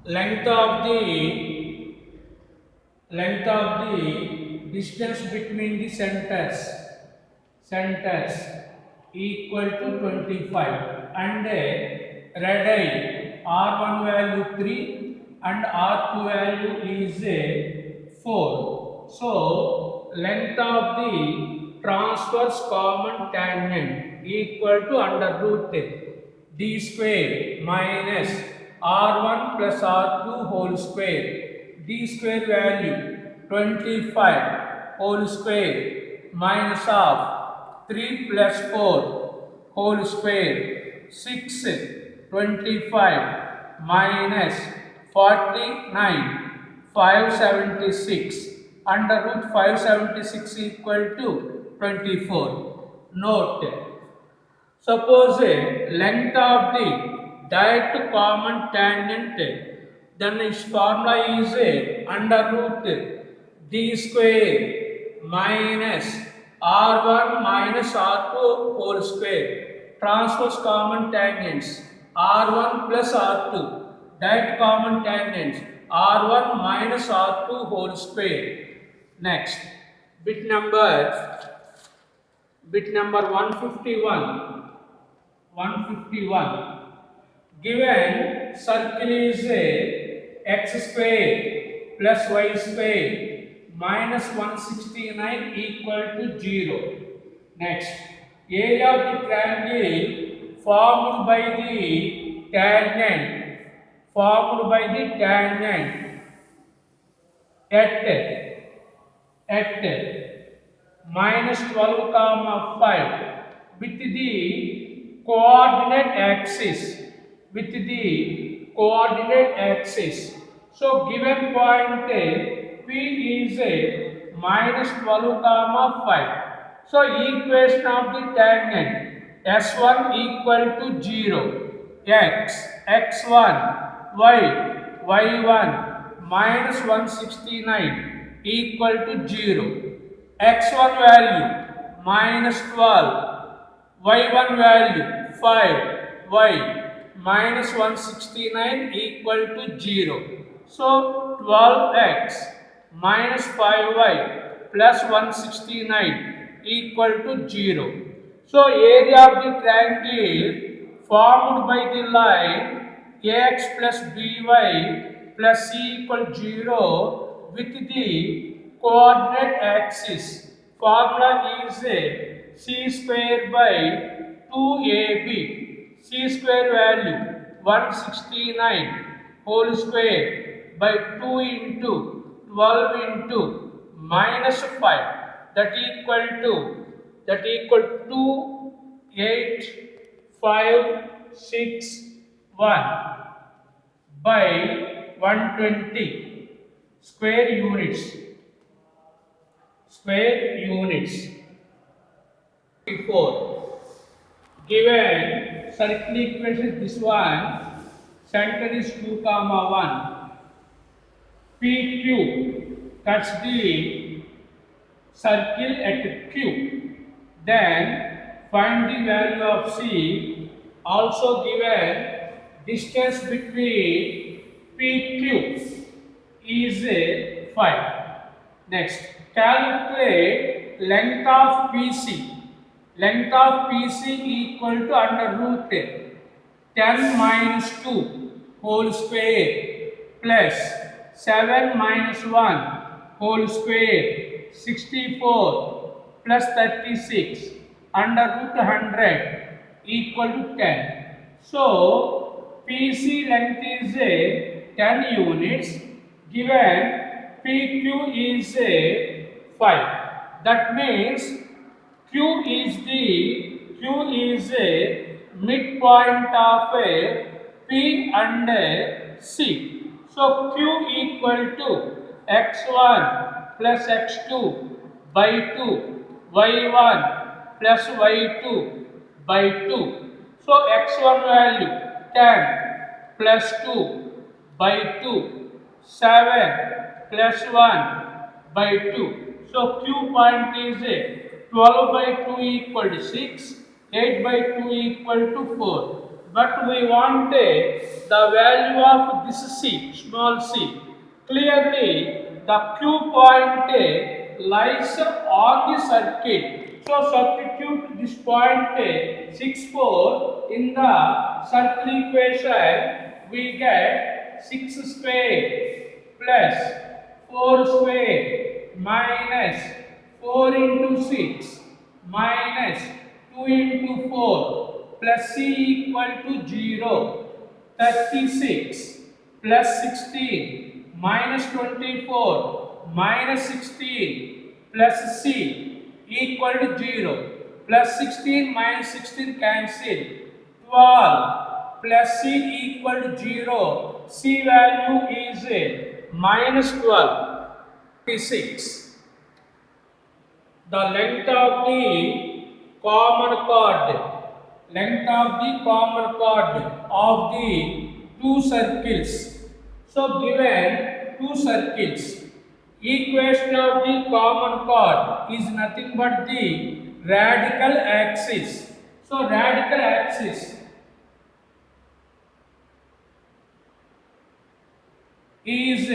length of the length of the distance between the centers equal to 25, and radii r1 value 3 and r2 value is 4. So length of the transverse common tangent equal to under root d square minus r1 plus r2 whole square. D square value 25 whole square minus of 3 plus 4 whole square 6 25 minus 49 576 under root 576 equal to 24. Note, suppose length of the direct common tangent, then its formula is under root d square minus r1 minus r2 whole square. Transverse common tangents r1 plus r2, direct common tangents r1 minus r2 whole square. Next, bit number 151. Given circle is x square plus y square minus 169 equal to 0. Next, area of the triangle formed by the tangent at minus 12 comma 5 with the coordinate axis. So given point P is minus 12 comma 5. So equation of the tangent S1 equal to 0, x1 y1 minus 169 equal to 0. X1 value minus 12, y1 value 5, y minus 169 equal to 0. So 12x minus 5y plus 169 equal to 0. So area of the triangle formed by the line ax plus by plus c equal 0 with the coordinate axis. Formula is c square by 2ab. C square value 169 whole square by 2 into 12 into minus 5, that equal to 8561 by 120 square units. 4. Given circle equation is this one, center is 2 comma 1. PQ cuts the circle at Q. Then find the value of C. Also given distance between PQ is 5. Next, calculate length of PC. Length of PC equal to under root 10 minus 2 whole square plus 7 minus 1 whole square 64 plus 36 under root 100 equal to 10. So PC length is 10 units, given PQ is 5. That means Q is a midpoint of P and C. So Q equal to x1 plus x2 by 2, y1 plus y2 by 2. So x1 value 10 plus 2 by 2, 7 plus 1 by 2. So Q point is 12 by 2 equal to 6, 8 by 2 equal to 4. but we want the value of this c, small c. Clearly, the Q point lies on the circuit. So substitute this point 6, 4 in the circle equation. We get 6 square plus 4 square minus 4 into 6 minus 2 into 4 plus c equal to 0. 36 plus 16 minus 24 minus 16 plus c equal to 0. Plus 16 minus 16 cancel. 12 plus c equal to 0. C value is minus 12. 36. The length of the common chord. Length of the common chord of the two circles. So given two circles, equation of the common chord is nothing but the radical axis. So radical axis is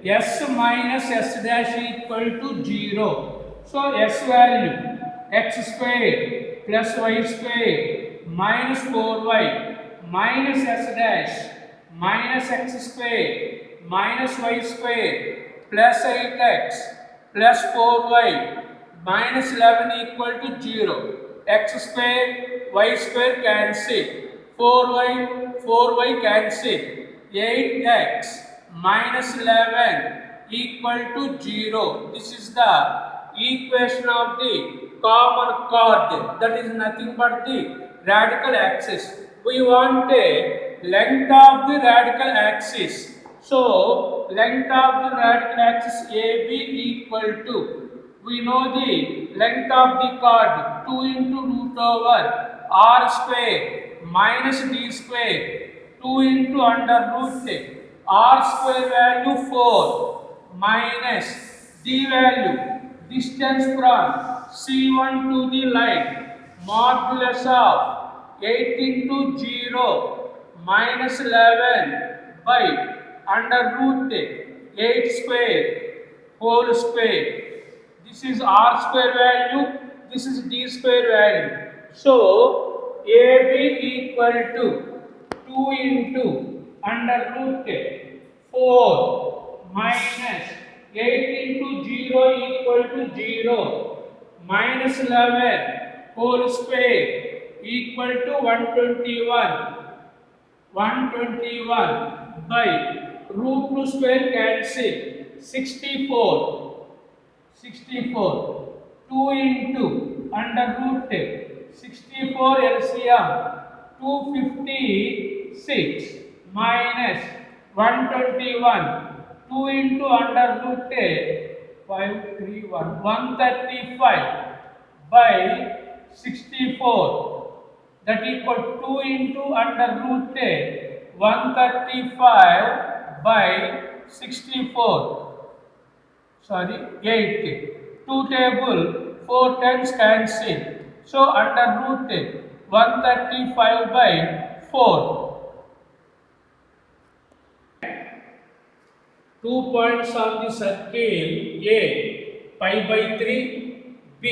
s minus s dash equal to 0. So s value x square plus y square minus 4y minus s dash minus x square minus y square plus 8x plus 4y minus 11 equal to 0. X square y square cancel. 4y cancel. 8x minus 11 equal to 0. This is the equation of the common chord, that is nothing but the radical axis. We want a length of the radical axis. So length of the radical axis AB equal to, we know the length of the chord 2 into root over r square minus d square 2 into under root r square value 4 minus d value distance from C1 to the line modulus of 8 into 0 minus 11 by under root 8 square whole square. This is r square value, this is d square value. So AB equal to 2 into under root 4 minus 8 into 0 equal to 0 minus 11 whole square equal to 121 by root 2 square cancel. 64 2 into under root 64 LCM 256 minus 121 2 into under root 531 135 by 64, that equal 2 into under root 135 by 64, sorry 8. 2 table 4 times cancel. So under root 135 by 4. 2 points on the circle A pi by 3, B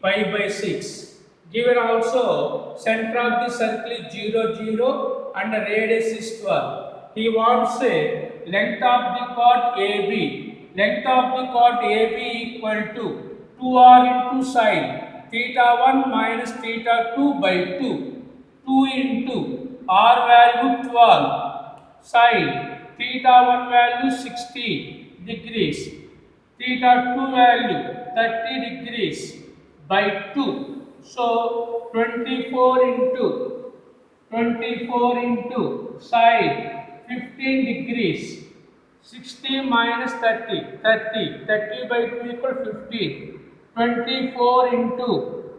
pi by 6. Given also center of the circle is 0, 0 and radius is 12. He wants a length of the chord AB. Length of the chord AB equal to 2r into sine theta 1 minus theta 2 by 2. 2 into r value 12 sine theta 1 value 60 degrees, theta 2 value 30 degrees by 2. So 24 into sine 15 degrees, 60 minus 30 by 2 equal 15. 24 into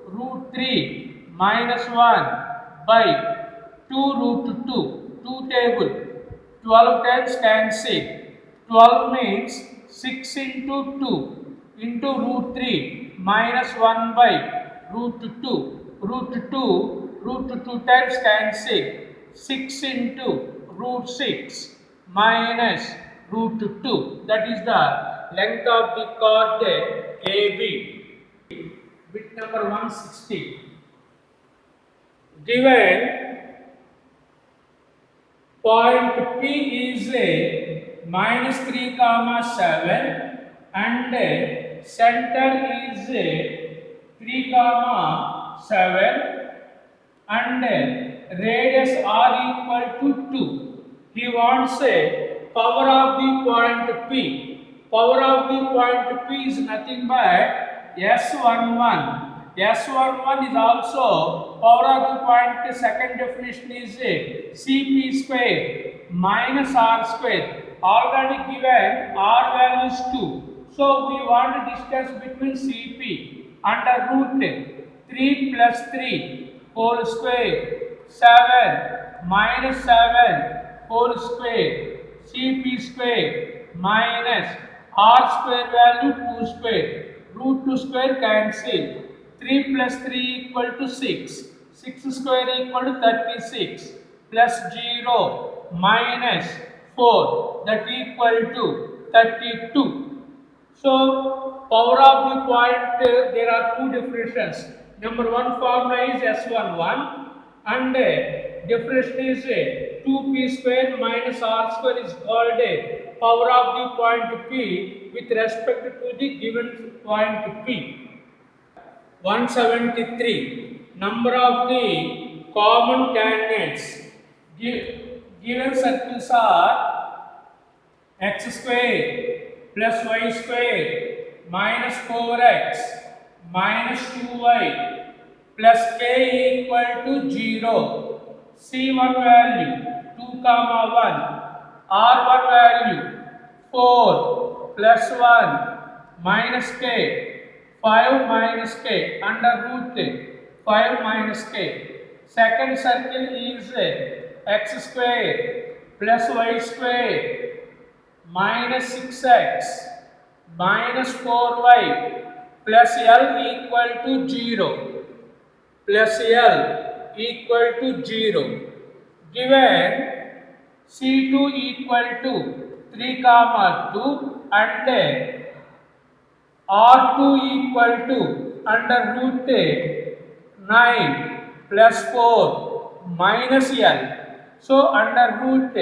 root 3 minus 1 by 2 root 2 table. 12 times cancel. 12 means 6 into 2 into root 3 minus 1 by root 2. Root 2 root 2 times cancel. 6 into root 6 minus root 2. That is the length of the chord AB. Bit number 160. Given point P is a minus 3 comma 7 and center is a 3 comma 7 and radius r equal to 2. He wants a power of the point P. Power of the point P is nothing but S11. S11 is also power of the point. Second definition is Cp square minus r square. Already given r value is 2. So we want the distance between Cp under root 3 plus 3 whole square 7 minus 7 whole square Cp square minus r square value 2 square root 2 square cancel. 3 plus 3 equal to 6. 6 square equal to 36 plus 0 minus 4 that equal to 32. So, power of the point there are two definitions. Number one formula is S11 and definition is 2p square minus r square is called power of the point P with respect to the given point P. 173. Number of the common tangents. Given circles are x square plus y square minus 4x minus 2y plus k equal to 0. C1 value 2 comma 1. R1 value 4 plus 1 minus k 5 minus k under root 5 minus k. Second circle is x square plus y square minus 6x minus 4y plus L equal to 0 plus L equal to 0. Given C2 equal to 3 comma 2 and R2 equal to under root 9 plus 4 minus L. So under root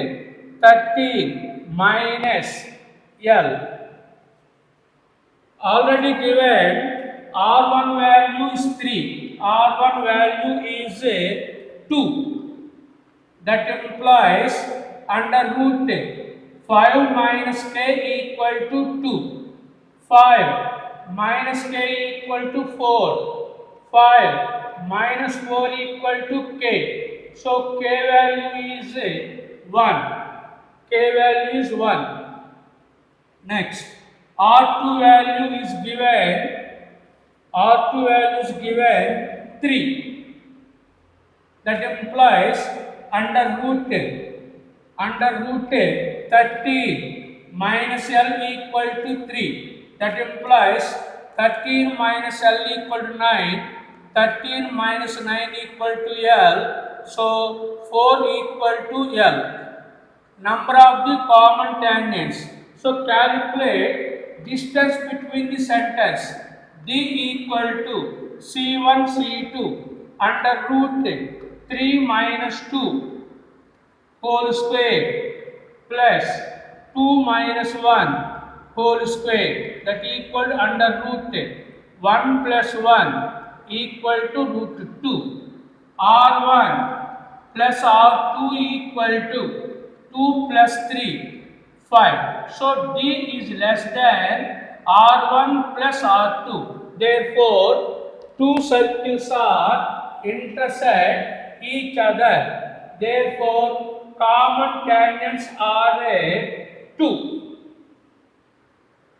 13 minus L. Already given R1 value is 3. R1 value is 2. That implies under root 5 minus k equal to 2. 5 minus k equal to 4. 5 minus 4 equal to k. So k value is 1. K value is 1. Next, R2 value is given 3. That implies under root 13 minus L equal to 3. That implies 13 minus L equal to 9. 13 minus 9 equal to L. So 4 equal to L. Number of the common tangents. So calculate distance between the centers. D equal to C1 C2 under root 3 minus 2 whole square plus 2 minus 1 whole square that equal to under root 1 plus 1 equal to root 2. R1 plus R2 equal to 2 plus 3, 5. So D is less than R1 plus R2. Therefore, two circles are intersect each other. Therefore, common tangents are 2.